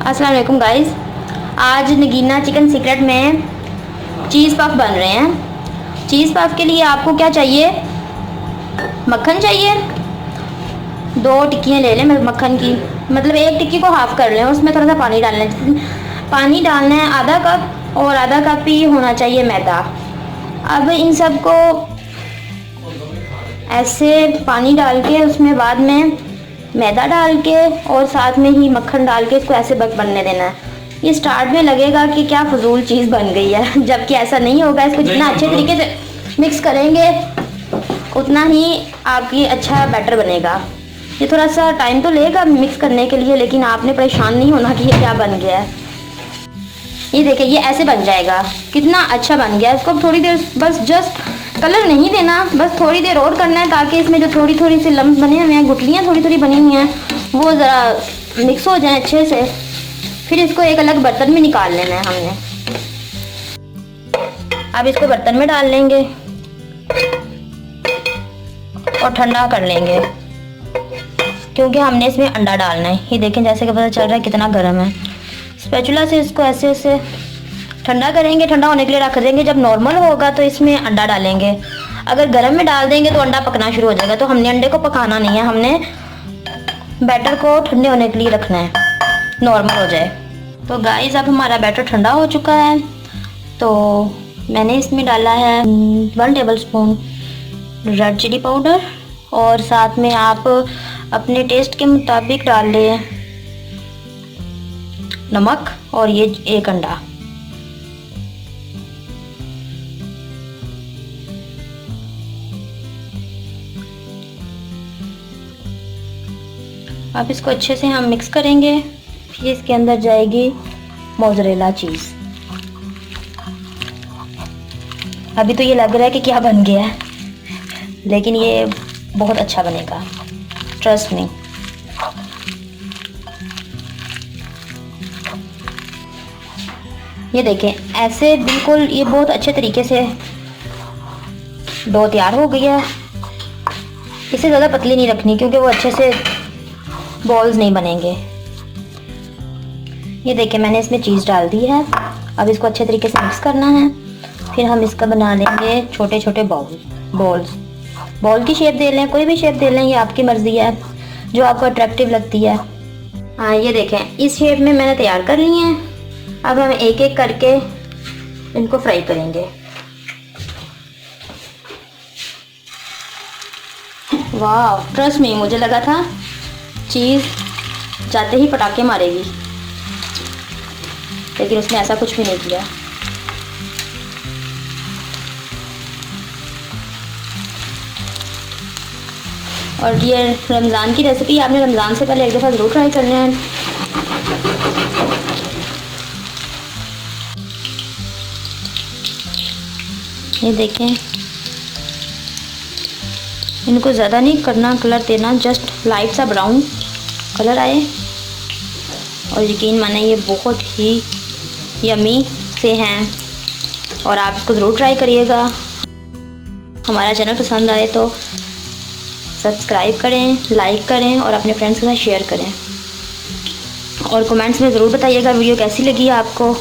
अस्सलाम वालेकुम गाइस। आज नगीना चिकन सीक्रेट में चीज़ पफ बन रहे हैं। चीज़ पफ के लिए आपको क्या चाहिए? मक्खन चाहिए। 2 टिक्कियाँ ले लें मक्खन की, मतलब एक टिक्की को हाफ़ कर लें। उसमें थोड़ा सा पानी डालना है। पानी डालना है आधा कप, और आधा कप ही होना चाहिए मैदा। अब इन सब को ऐसे पानी डाल के उसमें बाद में मैदा डाल के और साथ में ही मक्खन डाल के इसको ऐसे बनने देना है। ये स्टार्ट में लगेगा कि क्या फजूल चीज़ बन गई है, जबकि ऐसा नहीं होगा। इसको जितना अच्छे तरीके से मिक्स करेंगे उतना ही आपकी अच्छा बैटर बनेगा। ये थोड़ा सा टाइम तो लेगा मिक्स करने के लिए, लेकिन आपने परेशान नहीं होना कि ये क्या बन गया है। ये देखिए, ये ऐसे बन जाएगा। कितना अच्छा बन गया। इसको थोड़ी देर बस जस्ट कलर नहीं देना, बस थोड़ी देर और करना है, ताकि इसमें जो थोड़ी थोड़ी सी लम्ब बने हुए हैं, गुठलियाँ थोड़ी थोड़ी बनी हुई हैं, वो ज़रा मिक्स हो जाए अच्छे से। फिर इसको एक अलग बर्तन में निकाल लेना है हमने। अब इसको बर्तन में डाल लेंगे और ठंडा कर लेंगे, क्योंकि हमने इसमें अंडा डालना है। ये देखें, जैसे कि पता चल रहा है कितना गर्म है। स्पैचुला से इसको ऐसे ऐसे ठंडा करेंगे। ठंडा होने के लिए रख देंगे। जब नॉर्मल होगा तो इसमें अंडा डालेंगे। अगर गर्म में डाल देंगे तो अंडा पकना शुरू हो जाएगा। तो हमने अंडे को पकाना नहीं है, हमने बैटर को ठंडे होने के लिए रखना है, नॉर्मल हो जाए। तो गाइस, अब हमारा बैटर ठंडा हो चुका है। तो मैंने इसमें डाला है 1 tablespoon red chilli powder, और साथ में आप अपने टेस्ट के मुताबिक डाल लें नमक, और ये 1 अंडा। अब इसको अच्छे से हम मिक्स करेंगे। फिर इसके अंदर जाएगी मोज़रेला चीज़। अभी तो ये लग रहा है कि क्या बन गया है, लेकिन ये बहुत अच्छा बनेगा, ट्रस्ट मी। ये देखें, ऐसे बिल्कुल ये बहुत अच्छे तरीके से डो तैयार हो गया है। इसे ज़्यादा पतली नहीं रखनी, क्योंकि वो अच्छे से बॉल्स नहीं बनेंगे। ये देखिए, मैंने इसमें चीज़ डाल दी है। अब इसको अच्छे तरीके से मिक्स करना है। फिर हम इसका बना लेंगे छोटे छोटे बॉल्स। बॉल की शेप दे लें, कोई भी शेप दे लें, ये आपकी मर्ज़ी है, जो आपको अट्रैक्टिव लगती है। हाँ, ये देखें, इस शेप में मैंने तैयार कर ली हैं। अब हम एक एक करके इनको फ्राई करेंगे। वाह, ट्रस्ट मी, मुझे लगा था चीज़ जाते ही पटाखे मारेगी, लेकिन उसने ऐसा कुछ भी नहीं किया। और ये रमज़ान की रेसिपी आपने रमज़ान से पहले एक दफ़ा ज़रूर ट्राई करना है। ये देखें, इनको ज़्यादा नहीं करना कलर देना, जस्ट लाइट सा ब्राउन कलर आए। और यकीन माने ये बहुत ही यमी से हैं, और आप इसको ज़रूर ट्राई करिएगा। हमारा चैनल पसंद आए तो सब्सक्राइब करें, लाइक करें और अपने फ्रेंड्स के साथ शेयर करें। और कमेंट्स में ज़रूर बताइएगा वीडियो कैसी लगी आपको।